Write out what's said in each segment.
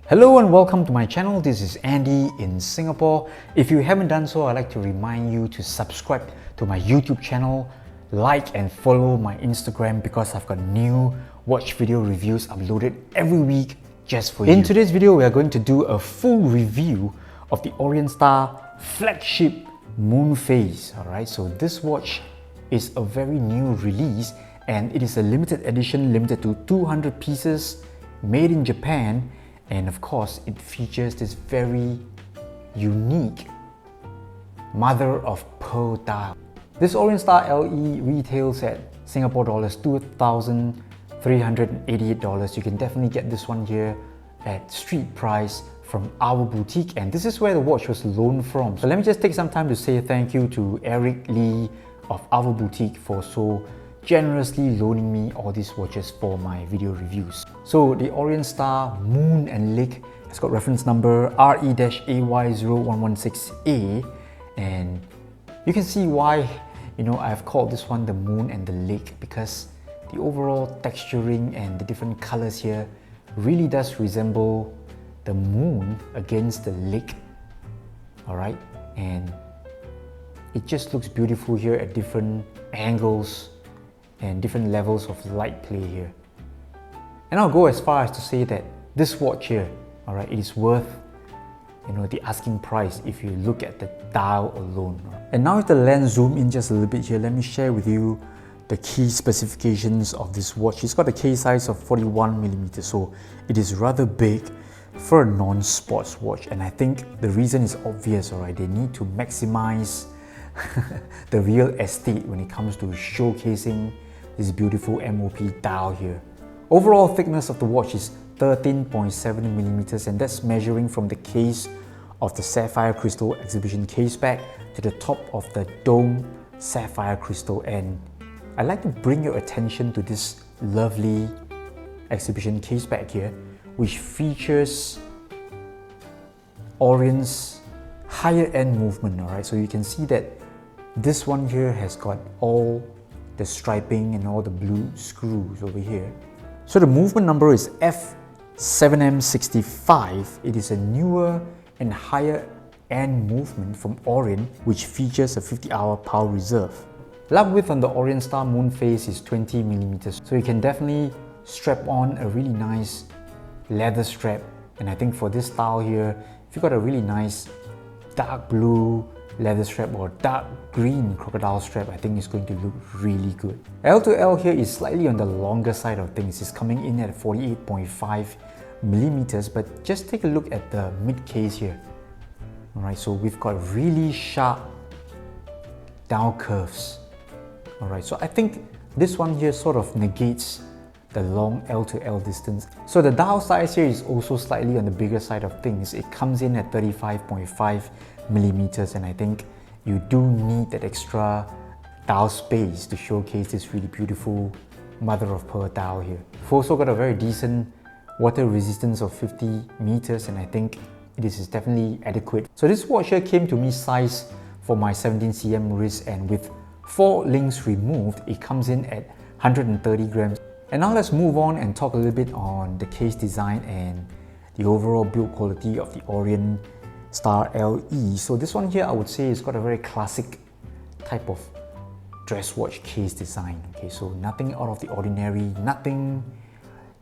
Hello and welcome to my channel. This is Andy in Singapore. If you haven't done so, I'd like to remind you to subscribe to my YouTube channel, like and follow my Instagram because I've got new watch video reviews uploaded every week just for you. In today's video, we are going to do a full review of the Orient Star Flagship Moonphase. Alright, so this watch is a very new release and it is a limited edition, limited to 200 pieces, made in Japan. And of course, it features this very unique mother of pearl dial. This Orient Star LE retails at Singapore dollars $2,388. You can definitely get this one here at street price from our boutique, and this is where the watch was loaned from. So let me just take some time to say thank you to Eric Lee of our boutique for so generously loaning me all these watches for my video reviews. So the Orient Star Moon and Lake has got reference number RE-AY0116A, and you can see why I've called this one the Moon and the Lake, because the overall texturing and the different colors here really does resemble the moon against the lake. Alright, and it just looks beautiful here at different angles and different levels of light play here. And I'll go as far as to say that this watch here, alright, it is worth the asking price if you look at the dial alone. And now if the lens zoom in just a little bit here, let me share with you the key specifications of this watch. It's got a case size of 41mm, so it is rather big for a non-sports watch. And I think the reason is obvious, alright, they need to maximize the real estate when it comes to showcasing this beautiful MOP dial here. Overall thickness of the watch is 13.7mm, and that's measuring from the case of the sapphire crystal exhibition case back to the top of the dome sapphire crystal. And I'd like to bring your attention to this lovely exhibition case back here, which features Orient's higher end movement. Alright, so you can see that this one here has got all the striping and all the blue screws over here. So the movement number is F7M65. It is a newer and higher end movement from Orient, which features a 50-hour power reserve. Lug width on the Orient Star Moonphase is 20mm, so you can definitely strap on a really nice leather strap. And I think for this style here, if you've got a really nice dark blue leather strap or dark green crocodile strap, I think it's going to look really good. L to L here is slightly on the longer side of things. It's coming in at 48.5mm, but just take a look at the mid case here. Alright, so we've got really sharp down curves. Alright, so I think this one here sort of negates the long L to L distance. So the dial size here is also slightly on the bigger side of things. It comes in at 35.5mm, and I think you do need that extra dial space to showcase this really beautiful mother of pearl dial here. We've also got a very decent water resistance of 50 meters, and I think this is definitely adequate. So this watch here came to me sized for my 17cm wrist, and with 4 links removed, it comes in at 130 grams. And now let's move on and talk a little bit on the case design and the overall build quality of the Orient Star LE. So this one here, I would say, it's got a very classic type of dress watch case design. Okay, so nothing out of the ordinary, nothing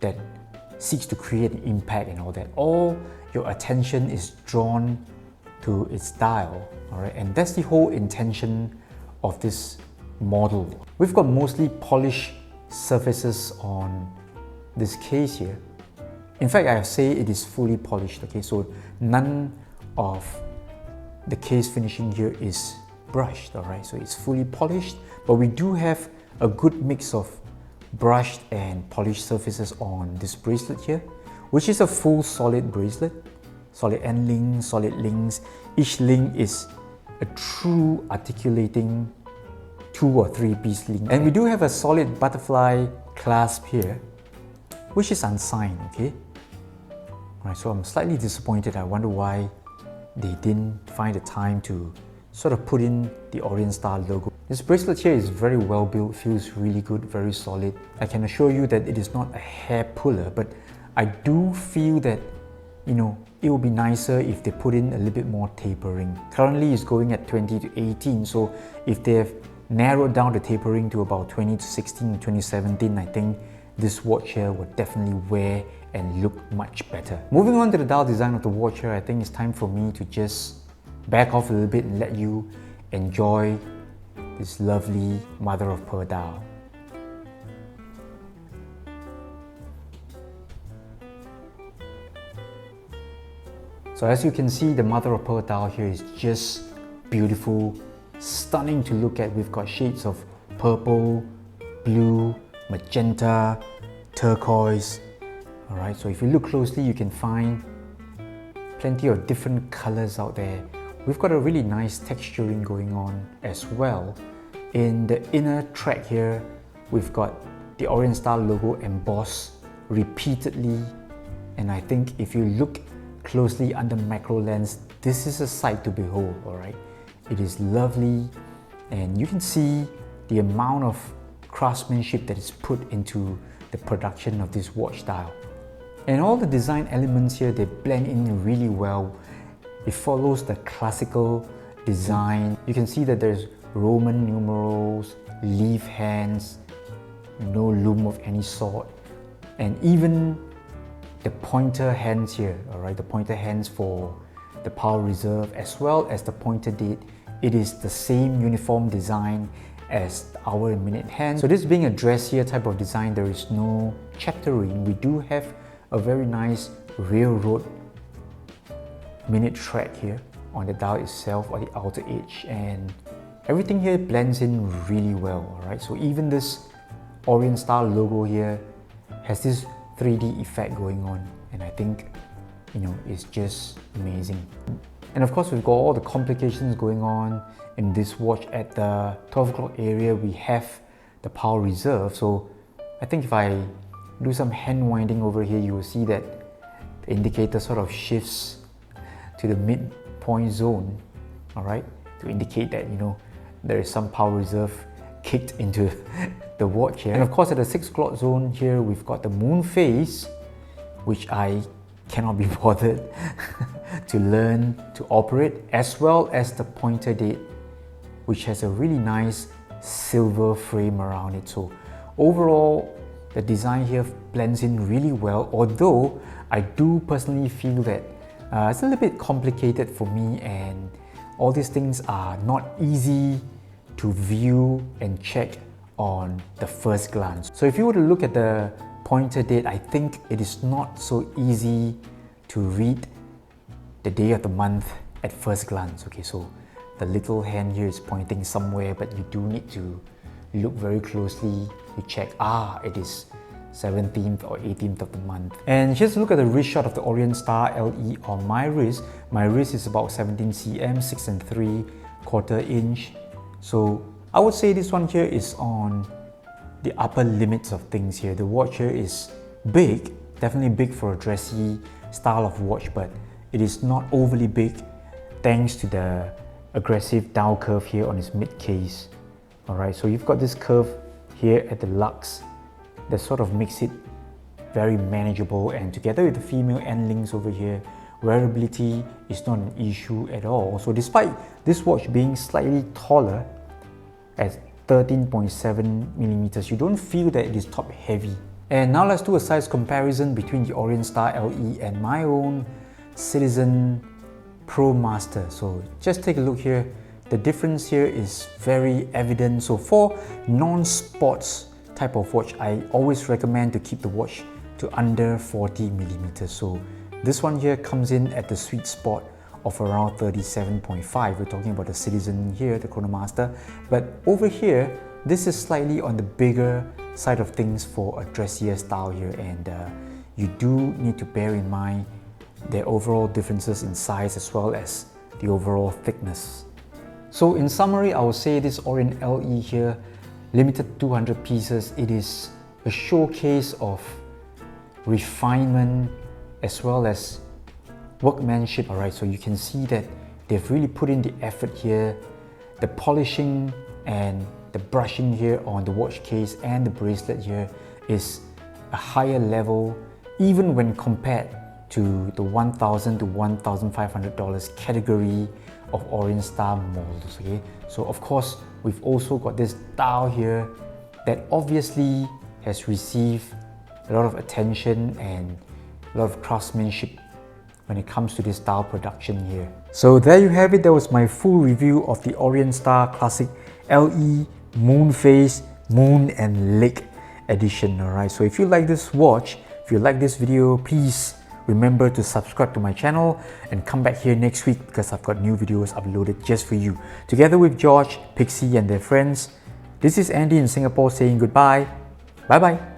that seeks to create an impact and all that. All your attention is drawn to its dial, all right, and that's the whole intention of this model. We've got mostly polished surfaces on this case here. In fact, I say it is fully polished. Okay, so none of the case finishing here is brushed. All right, so it's fully polished, but we do have a good mix of brushed and polished surfaces on this bracelet here, which is a full solid bracelet, solid end link, solid links. Each link is a true articulating 2 or 3 piece link, and we do have a solid butterfly clasp here, which is unsigned. Okay, alright, so I'm slightly disappointed. I wonder why they didn't find the time to sort of put in the Orient Star logo. This bracelet here is very well built, feels really good, very solid. I can assure you that it is not a hair puller, but I do feel that it would be nicer if they put in a little bit more tapering. Currently it's going at 20 to 18, so if they have narrowed down the tapering to about 20 to 16 in 2017, I think this watch here would definitely wear and look much better. Moving on to the dial design of the watch here, I think it's time for me to just back off a little bit and let you enjoy this lovely mother of pearl dial. So as you can see, the mother of pearl dial here is just beautiful, stunning to look at. We've got shades of purple, blue, magenta, turquoise. Alright, so if you look closely, you can find plenty of different colors out there. We've got a really nice texturing going on as well. In the inner track here, we've got the Orient Star logo embossed repeatedly, and I think if you look closely under macro lens, this is a sight to behold. Alright, it is lovely, and you can see the amount of craftsmanship that is put into the production of this watch dial. And all the design elements here, they blend in really well. It follows the classical design. You can see that there's Roman numerals, leaf hands, no loom of any sort, and even the pointer hands here, alright, the pointer hands for the power reserve as well as the pointer date. It is the same uniform design as the hour and minute hand. So this being a dressier type of design, there is no chaptering. We do have a very nice railroad minute track here on the dial itself or the outer edge, and everything here blends in really well. Alright, so even this Orient Star logo here has this 3D effect going on, and I think it's just amazing. And of course, we've got all the complications going on in this watch. At the 12 o'clock area, we have the power reserve. So I think if I do some hand winding over here, you will see that the indicator sort of shifts to the midpoint zone, alright, to indicate that there is some power reserve kicked into the watch here. And of course, at the 6 o'clock zone here, we've got the Moonphase, which I cannot be bothered to learn to operate, as well as the pointer date, which has a really nice silver frame around it. So overall, the design here blends in really well, although I do personally feel that it's a little bit complicated for me, and all these things are not easy to view and check on the first glance. So if you were to look at the pointer date, I think it is not so easy to read the day of the month at first glance. Okay, so the little hand here is pointing somewhere, but you do need to look very closely to check, it is 17th or 18th of the month. And here's a look at the wrist shot of the Orient Star LE on my wrist. My wrist is about 17 cm, 6 3/4 inch. So I would say this one here is on the upper limits of things here. The watch here is big, definitely big for a dressy style of watch, but it is not overly big thanks to the aggressive dial curve here on its mid case. Alright, so you've got this curve here at the lux that sort of makes it very manageable, and together with the female end links over here, wearability is not an issue at all. So despite this watch being slightly taller at 13.7 millimeters, you don't feel that it is top heavy. And now let's do a size comparison between the Orient Star LE and my own Citizen Pro Master. So just take a look here. The difference here is very evident. So for non-sports type of watch, I always recommend to keep the watch to under 40 millimeters. So this one here comes in at the sweet spot of around 37.5. We're talking about the Citizen here, the Chronomaster. But over here, this is slightly on the bigger side of things for a dressier style here, and you do need to bear in mind the overall differences in size as well as the overall thickness. So in summary, I would say this Orient LE here, limited 200 pieces, it is a showcase of refinement as well as workmanship. Alright, so you can see that they've really put in the effort here. The polishing and the brushing here on the watch case and the bracelet here is a higher level, even when compared to the $1,000 to $1,500 category of Orient Star models. Okay, so of course we've also got this dial here that obviously has received a lot of attention and a lot of craftsmanship when it comes to this dial production here. So there you have it. That was my full review of the Orient Star Classic LE Moonphase Moon and Lake edition. Alright, so if you like this watch, if you like this video, please remember to subscribe to my channel and come back here next week because I've got new videos uploaded just for you. Together with George, Pixie and their friends, this is Andy in Singapore saying goodbye. Bye bye.